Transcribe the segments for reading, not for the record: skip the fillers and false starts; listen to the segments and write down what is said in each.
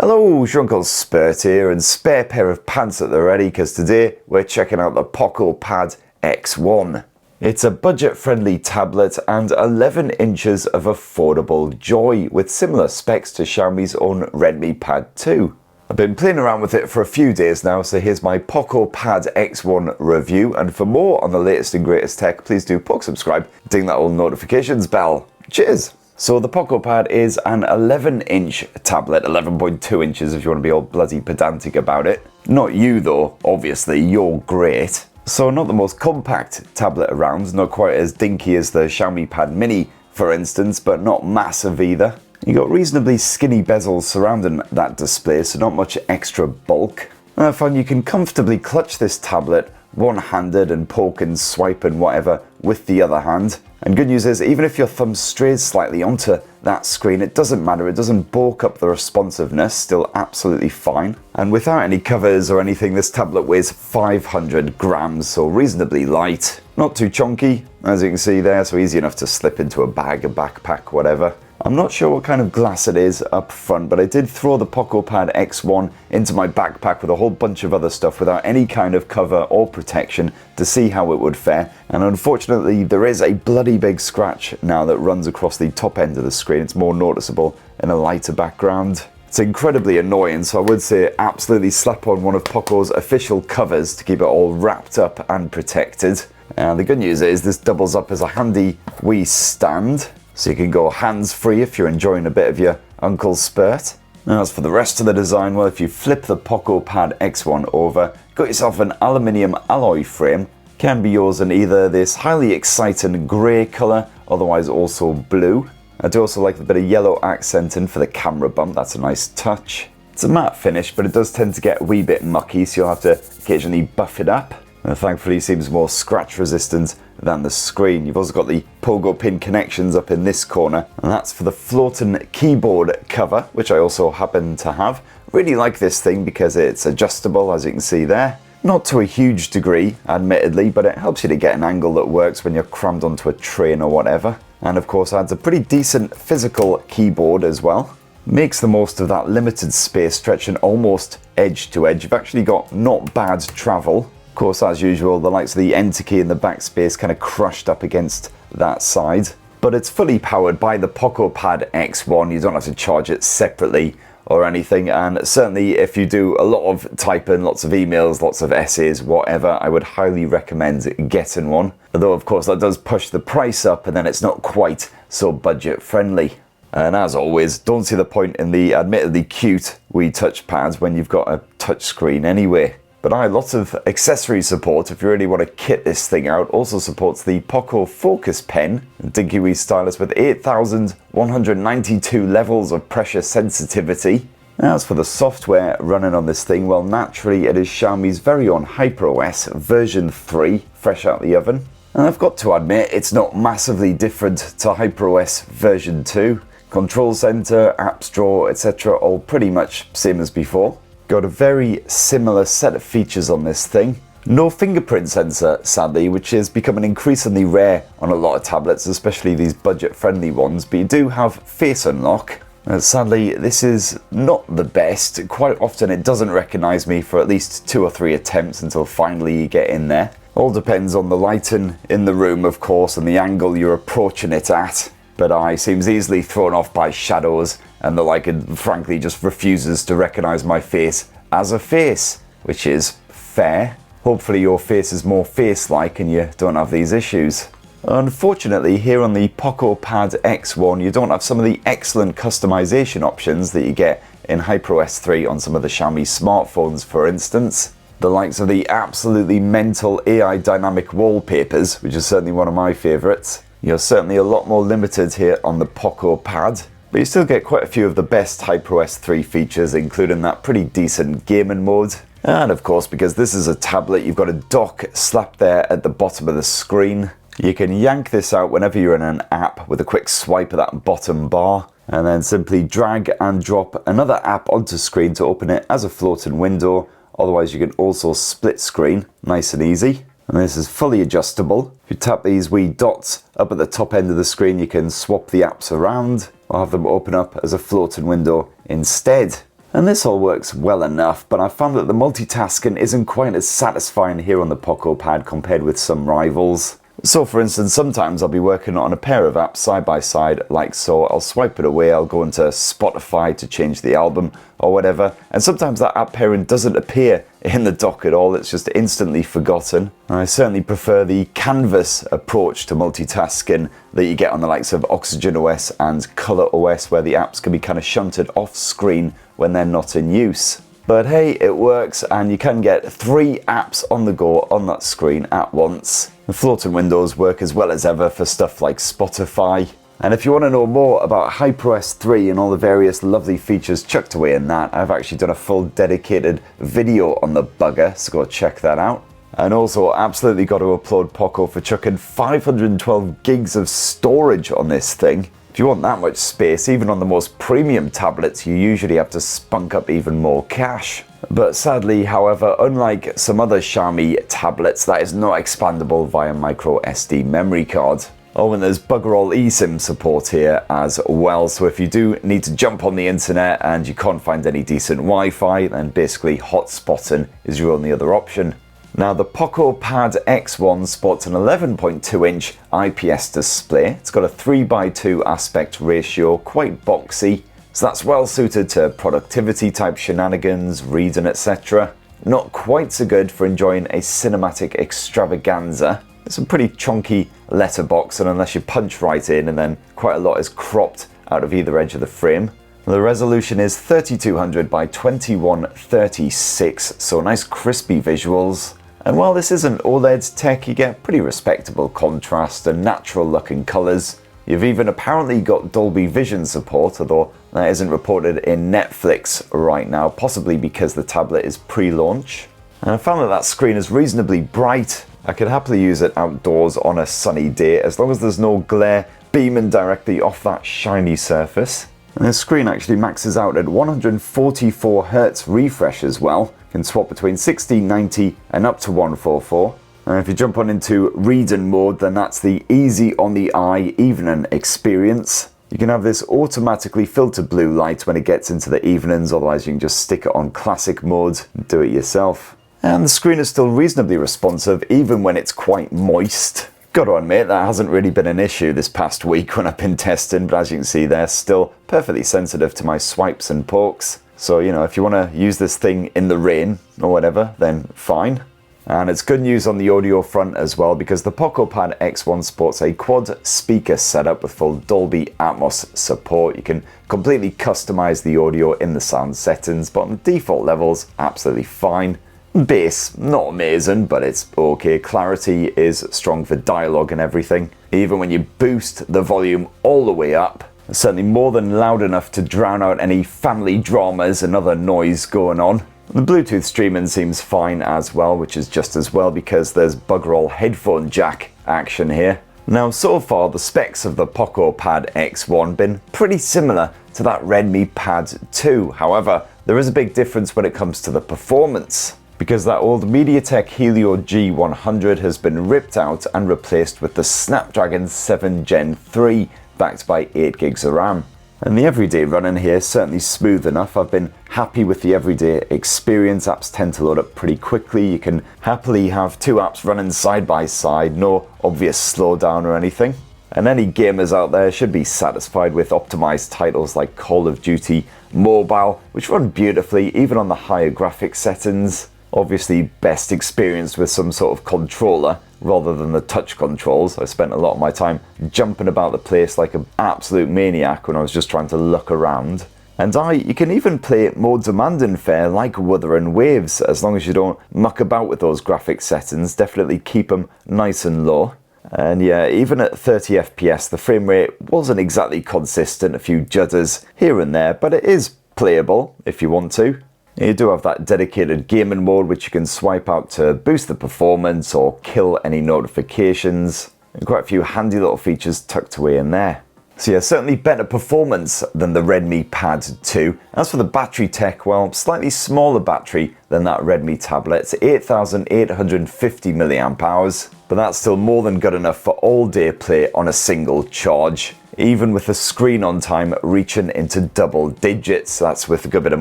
Hello, it's your Uncle Spurt here, and spare pair of pants at the ready because today we're checking out the POCO Pad X1. It's a budget-friendly tablet and 11 inches of affordable joy with similar specs to Xiaomi's own Redmi Pad 2. I've been playing around with it for a few days now, so here's my POCO Pad X1 review, and for more on the latest and greatest tech, please do subscribe, ding that little notifications bell. Cheers! So the POCO Pad is an 11-inch tablet, 11.2 inches if you want to be all bloody pedantic about it. Not you though, obviously, you're great. So not the most compact tablet around, not quite as dinky as the Xiaomi Pad Mini for instance, but not massive either. You got reasonably skinny bezels surrounding that display, so not much extra bulk. And I found you can comfortably clutch this tablet one-handed and poke and swipe and whatever with the other hand. And good news is, even if your thumb strays slightly onto that screen, it doesn't matter, it doesn't bulk up the responsiveness, still absolutely fine. And without any covers or anything, this tablet weighs 500 grams, so reasonably light. Not too chunky, as you can see there, so easy enough to slip into a bag, a backpack, whatever. I'm not sure what kind of glass it is up front, but I did throw the POCO Pad X1 into my backpack with a whole bunch of other stuff without any kind of cover or protection to see how it would fare. And unfortunately, there is a bloody big scratch now that runs across the top end of the screen. It's more noticeable in a lighter background. It's incredibly annoying, so I would say absolutely slap on one of POCO's official covers to keep it all wrapped up and protected. The good news is this doubles up as a handy wee stand, so you can go hands-free if you're enjoying a bit of your Uncle Spurt. Now, as for the rest of the design, well, if you flip the POCO Pad X1 over, got yourself an aluminium alloy frame. Can be yours in either this highly exciting grey colour, otherwise also blue. I do also like the bit of yellow accenting for the camera bump, that's a nice touch. It's a matte finish, but it does tend to get a wee bit mucky, so you'll have to occasionally buff it up. And thankfully it seems more scratch resistant than the screen. You've also got the pogo pin connections up in this corner, and that's for the floating keyboard cover, which I also happen to have. Really like this thing because it's adjustable, as you can see there. Not to a huge degree, admittedly, but it helps you to get an angle that works when you're crammed onto a train or whatever. And of course adds a pretty decent physical keyboard as well. Makes the most of that limited space, stretching almost edge to edge. You've actually got not bad travel. Of course, as usual, the likes of the enter key and the backspace kind of crushed up against that side. But it's fully powered by the POCO Pad X1. You don't have to charge it separately or anything. And certainly if you do a lot of typing, lots of emails, lots of essays, whatever, I would highly recommend getting one. Although, of course, that does push the price up and then it's not quite so budget friendly. And as always, don't see the point in the admittedly cute wee touchpads when you've got a touchscreen anyway. But lots of accessory support if you really want to kit this thing out. Also supports the POCO Focus Pen, a dinky wee stylus with 8,192 levels of pressure sensitivity. As for the software running on this thing, well, naturally it is Xiaomi's very own HyperOS version 3, fresh out the oven. And I've got to admit, it's not massively different to HyperOS version 2. Control center, apps drawer, etc. all pretty much same as before. Got a very similar set of features on this thing. No fingerprint sensor, sadly, which is becoming increasingly rare on a lot of tablets, especially these budget-friendly ones, but you do have face unlock. Sadly, this is not the best. Quite often it doesn't recognize me for at least 2 or 3 attempts until finally you get in there. All depends on the lighting in the room, of course, and the angle you're approaching it at. But eye seems easily thrown off by shadows, and the like, and frankly just refuses to recognize my face as a face, which is fair. Hopefully your face is more face-like and you don't have these issues. Unfortunately, here on the POCO Pad X1, you don't have some of the excellent customization options that you get in HyperOS 3 on some of the Xiaomi smartphones, for instance. The likes of the absolutely mental AI dynamic wallpapers, which is certainly one of my favorites. You're certainly a lot more limited here on the POCO Pad, but you still get quite a few of the best HyperOS 3 features, including that pretty decent gaming mode. And of course, because this is a tablet, you've got a dock slapped there at the bottom of the screen. You can yank this out whenever you're in an app with a quick swipe of that bottom bar, and then simply drag and drop another app onto screen to open it as a floating window. Otherwise, you can also split screen, nice and easy. And this is fully adjustable. If you tap these wee dots up at the top end of the screen, you can swap the apps around or have them open up as a floating window instead. And this all works well enough, but I found that the multitasking isn't quite as satisfying here on the Poco Pad compared with some rivals. So for instance, sometimes I'll be working on a pair of apps side by side like so. I'll swipe it away, I'll go into Spotify to change the album or whatever, and sometimes that app pairing doesn't appear in the dock at all, it's just instantly forgotten. And I certainly prefer the canvas approach to multitasking that you get on the likes of Oxygen OS and Color OS, where the apps can be kind of shunted off screen when they're not in use. But hey, it works, and you can get 3 apps on the go on that screen at once. The floating windows work as well as ever for stuff like Spotify. And if you want to know more about HyperOS 3 and all the various lovely features chucked away in that, I've actually done a full dedicated video on the bugger, so go check that out. And also, absolutely got to applaud Poco for chucking 512 gigs of storage on this thing. If you want that much space, even on the most premium tablets, you usually have to spunk up even more cache. But sadly, however, unlike some other Xiaomi tablets, that is not expandable via micro SD memory card. Oh, and there's bugger all eSIM support here as well, so if you do need to jump on the internet and you can't find any decent Wi-Fi, then basically hotspotting is your only other option. Now, the Poco Pad X1 sports an 11.2-inch IPS display. It's got a 3:2 aspect ratio, quite boxy, so that's well suited to productivity type shenanigans, reading, etc. Not quite so good for enjoying a cinematic extravaganza. It's a pretty chunky letterbox, and unless you punch right in, and then quite a lot is cropped out of either edge of the frame. The resolution is 3200 by 2136, so nice crispy visuals. And while this isn't OLED tech, you get pretty respectable contrast and natural looking colours. You've even apparently got Dolby Vision support, although that isn't reported in Netflix right now, possibly because the tablet is pre-launch. And I found that that screen is reasonably bright. I could happily use it outdoors on a sunny day, as long as there's no glare beaming directly off that shiny surface. And the screen actually maxes out at 144Hz refresh as well. You can swap between 1690 and up to 144. And if you jump on into reading mode, then that's the easy on the eye evening experience. You can have this automatically filter blue light when it gets into the evenings, otherwise you can just stick it on classic mode and do it yourself. And the screen is still reasonably responsive even when it's quite moist. Got to admit, that hasn't really been an issue this past week when I've been testing, but as you can see, they're still perfectly sensitive to my swipes and pokes. So, you know, if you want to use this thing in the rain or whatever, then fine. And it's good news on the audio front as well, because the Poco Pad X1 sports a quad speaker setup with full Dolby Atmos support. You can completely customize the audio in the sound settings, but on the default levels, absolutely fine. Bass, not amazing, but it's okay. Clarity is strong for dialogue and everything. Even when you boost the volume all the way up, it's certainly more than loud enough to drown out any family dramas and other noise going on. The Bluetooth streaming seems fine as well, which is just as well because there's bugger all headphone jack action here. Now, so far the specs of the Poco Pad X1 been pretty similar to that Redmi Pad 2. However, there is a big difference when it comes to the performance, because that old MediaTek Helio G100 has been ripped out and replaced with the Snapdragon 7 Gen 3 backed by 8 gigs of RAM. And the everyday running here is certainly smooth enough. I've been happy with the everyday experience. Apps tend to load up pretty quickly. You can happily have 2 apps running side by side, no obvious slowdown or anything. And any gamers out there should be satisfied with optimized titles like Call of Duty Mobile, which run beautifully even on the higher graphics settings. Obviously best experienced with some sort of controller rather than the touch controls. I spent a lot of my time jumping about the place like an absolute maniac when I was just trying to look around. And you can even play more demanding fare like Wuthering Waves, as long as you don't muck about with those graphics settings. Definitely keep them nice and low. And yeah, even at 30 FPS, the frame rate wasn't exactly consistent, a few judders here and there, but it is playable if you want to. You do have that dedicated gaming mode which you can swipe out to boost the performance or kill any notifications. And quite a few handy little features tucked away in there. So yeah, certainly better performance than the Redmi Pad 2. As for the battery tech, well, slightly smaller battery than that Redmi tablet. It's 8,850 mAh, but that's still more than good enough for all day play on a single charge. even with the screen on time reaching into double digits. That's with a good bit of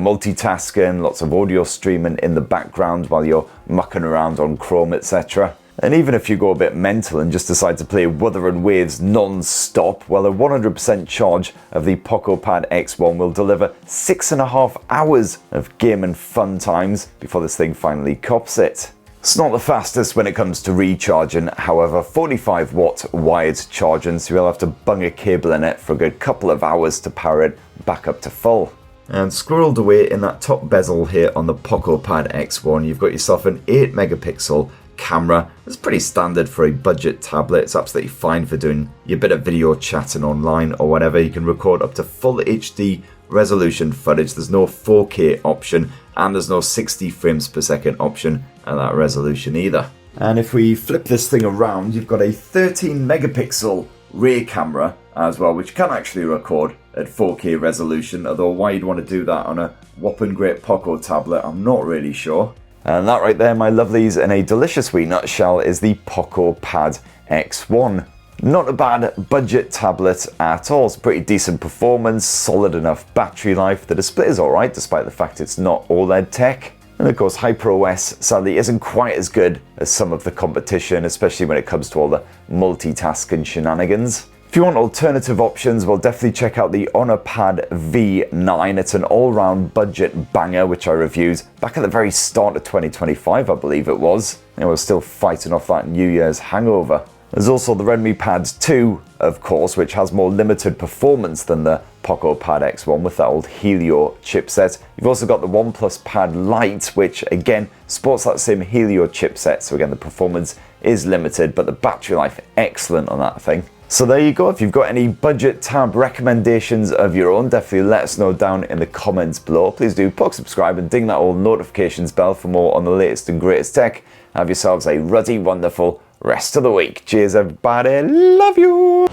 multitasking, lots of audio streaming in the background while you're mucking around on Chrome, etc. And even if you go a bit mental and just decide to play Wuthering Waves non-stop, well, a 100% charge of the POCO Pad X1 will deliver 6.5 hours of gaming fun times before this thing finally cops it. It's not the fastest when it comes to recharging, however, 45 watt wired charging, so you'll have to bung a cable in it for a good couple of hours to power it back up to full. And squirreled away in that top bezel here on the POCO Pad X1, you've got yourself an 8 megapixel camera. It's pretty standard for a budget tablet. It's absolutely fine for doing your bit of video chatting online or whatever. You can record up to full HD resolution footage. There's no 4K option and there's no 60 frames per second option at that resolution either. And if we flip this thing around, you've got a 13 megapixel rear camera as well, which can actually record at 4K resolution, although why you'd want to do that on a whopping great POCO tablet, I'm not really sure. And that right there, my lovelies, in a delicious wee nutshell, is the POCO Pad X1. Not a bad budget tablet at all. It's pretty decent performance, solid enough battery life. The display is alright, despite the fact it's not OLED tech. And of course, HyperOS sadly isn't quite as good as some of the competition, especially when it comes to all the multitasking shenanigans. If you want alternative options, well, definitely check out the Honor Pad V9. It's an all-round budget banger, which I reviewed back at the very start of 2025, I believe it was. And we're still fighting off that New Year's hangover. There's also the Redmi Pad 2, of course, which has more limited performance than the POCO Pad X1 with that old Helio chipset. You've also got the OnePlus Pad Lite, which again sports that same Helio chipset. So again, the performance is limited, but the battery life excellent on that thing. So there you go. If you've got any budget tab recommendations of your own, definitely let us know down in the comments below. Please do subscribe and ding that old notifications bell for more on the latest and greatest tech. Have yourselves a ruddy, wonderful rest of the week. Cheers, everybody. Love you.